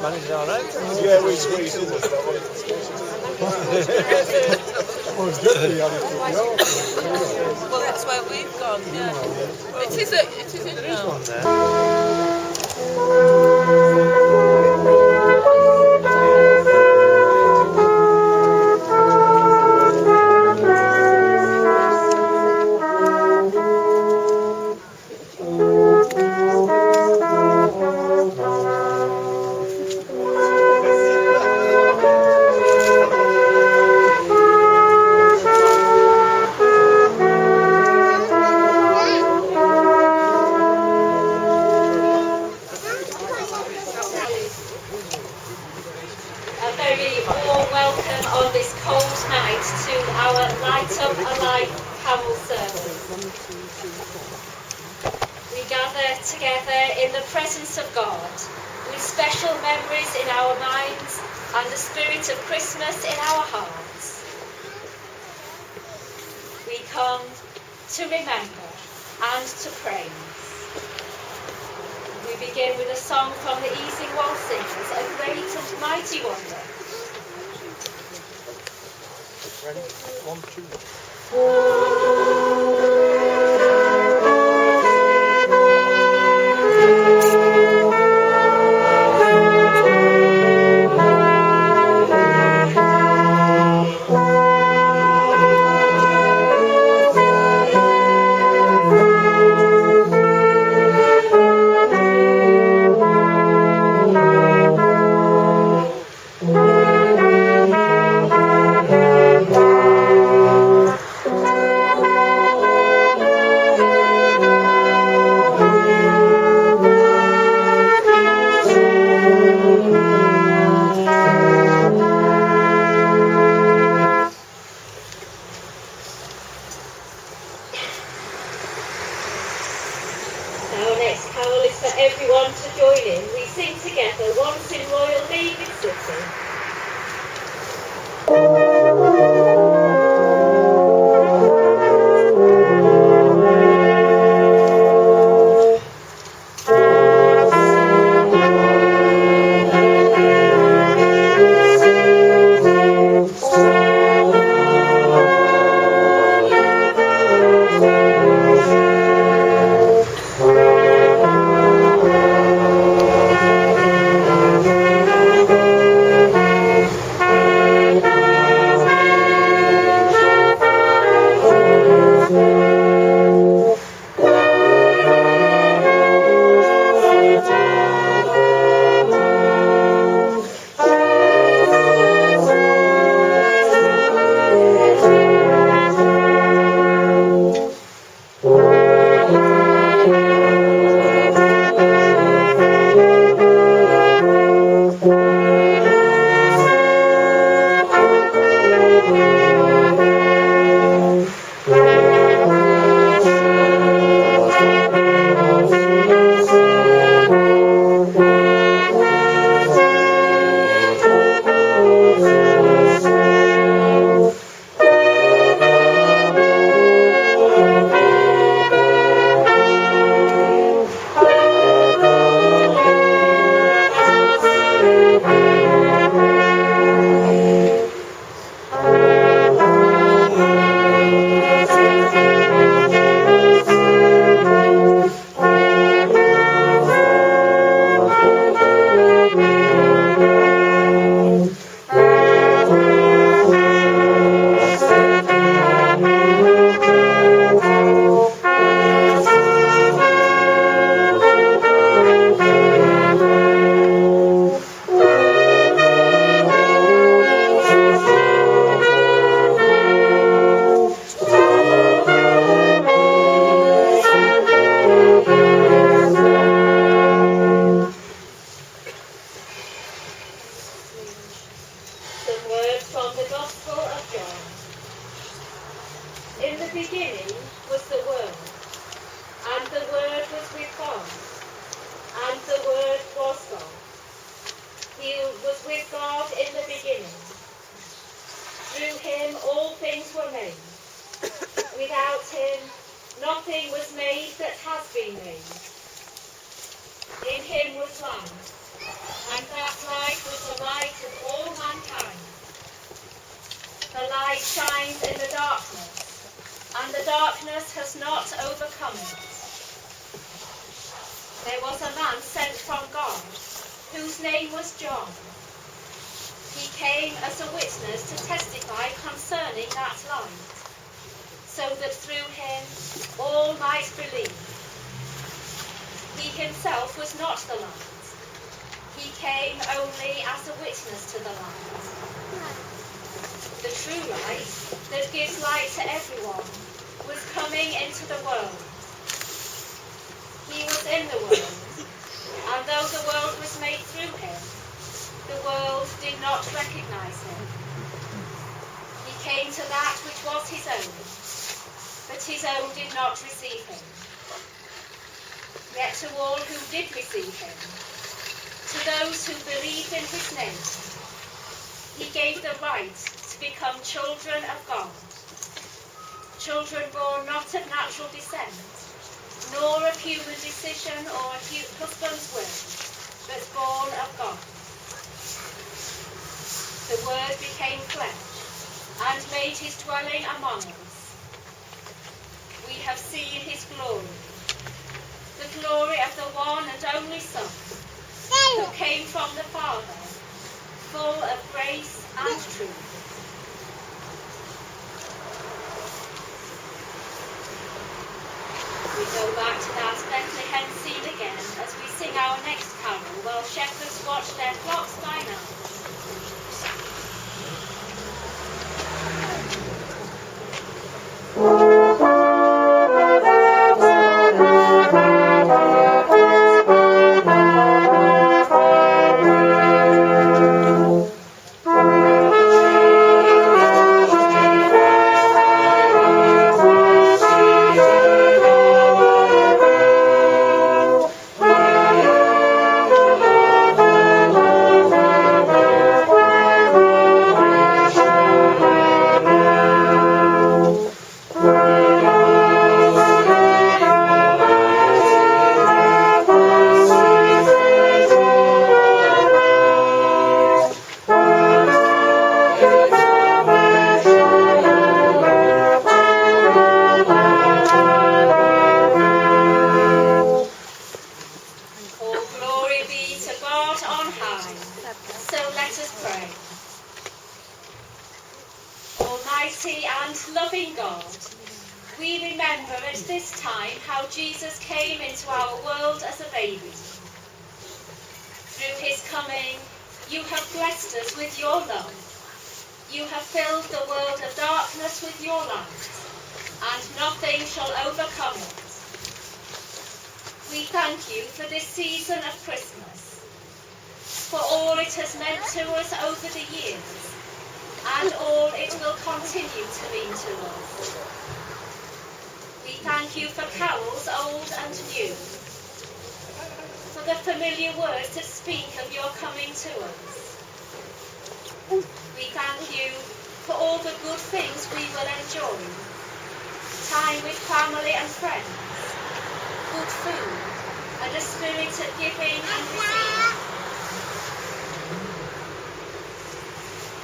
managed it all right. Yeah, we squeezed in this that one. Well, that's where we've gone, yeah. It is in There is now. one there. A very warm welcome on this cold night to our Light Up Alive carol service. We gather together in the presence of God, with special memories in our minds and the spirit of Christmas in our hearts. We come to remember and to praise. We begin with a song from the Easingwold singers, A Great and Mighty Wonder. Ready? 1, 2. Our next carol is for everyone to join in. We sing together, Once in Royal David City. Some words from the Gospel of John. In the beginning was the Word, and the Word was with God, and the Word was God. He was with God in the beginning. Through him all things were made. Without him nothing was made that has been made. In him was life, and that light was the light of all mankind. The light shines in the darkness, and the darkness has not overcome it. There was a man sent from God, whose name was John. He came as a witness to testify concerning that light, so that through him all might believe. He himself was not the light. He came only as a witness to the light. The true light that gives light to everyone was coming into the world. He was in the world, and though the world was made through him, the world did not recognize him. He came to that which was his own, but his own did not receive him. Yet to all who did receive him, to those who believed in his name, he gave the right to become children of God, children born not of natural descent, nor of human decision or of husband's will, but born of God. The Word became flesh and made his dwelling among us. We have seen his glory, the glory of the one and only Son, who came from the Father, full of grace and truth. We go back to that Bethlehem scene again as we sing our next carol while shepherds watch their flocks by night. Almighty and loving God, we remember at this time how Jesus came into our world as a baby. Through his coming, you have blessed us with your love. You have filled the world of darkness with your light, and nothing shall overcome it. We thank you for this season of Christmas, for all it has meant to us over the years, and all it will continue to mean to us. We thank you for carols old and new, for the familiar words that speak of your coming to us. We thank you for all the good things we will enjoy, time with family and friends, good food, and a spirit of giving and receiving.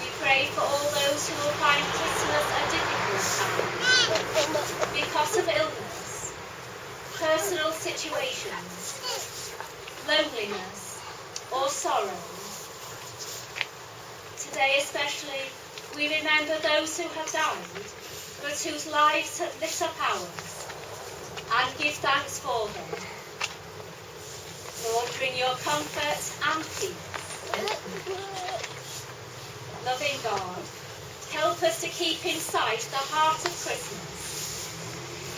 We pray for all those who will find Christmas a difficult time because of illness, personal situations, loneliness, or sorrow. Today especially, we remember those who have died, but whose lives have lit up ours, and give thanks for them. Lord, bring your comfort and peace. Loving God, help us to keep in sight the heart of Christmas,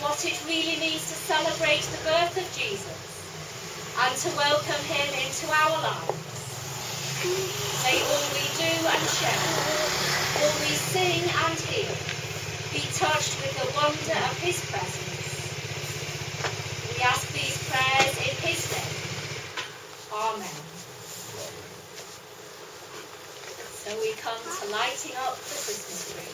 what it really means to celebrate the birth of Jesus, and to welcome him into our lives. May all we do and share, all we sing and hear, be touched with the wonder of his presence. We ask these prayers in his name. Amen. So we come to lighting up the Christmas tree.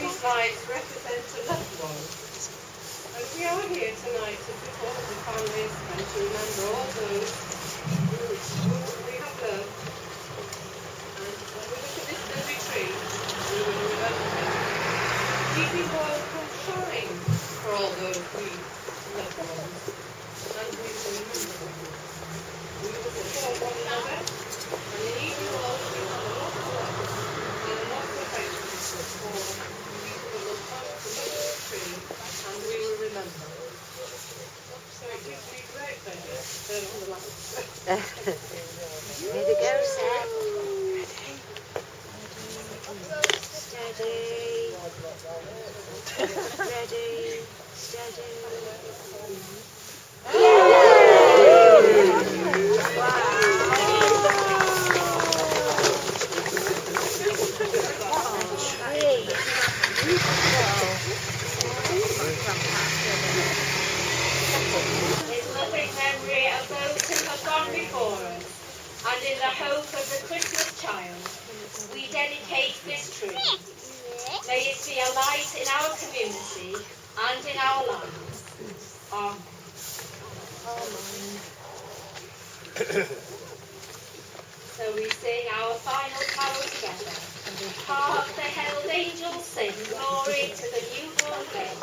these lights represent a loved one. And we are here tonight to support the families and to remember all those who we have loved. And when we look at this lovely tree, we will remember them. Easingwold will shine for all those we loved ones. And we will remember them. We will support one another. And in Easingwold we have a lot of love and a lot of affection for people that will come to look at the tree and we will remember. So it gives me great pleasure to turn on the lights. Here we go, Seth. Steady. Ready. Steady. In loving memory of those who have gone before us, and in the hope of the Christmas child, we dedicate this tree. May it be a light in our community and in our lives. Amen. So we sing our final carol together. Hark the herald angels sing, glory to the newborn King.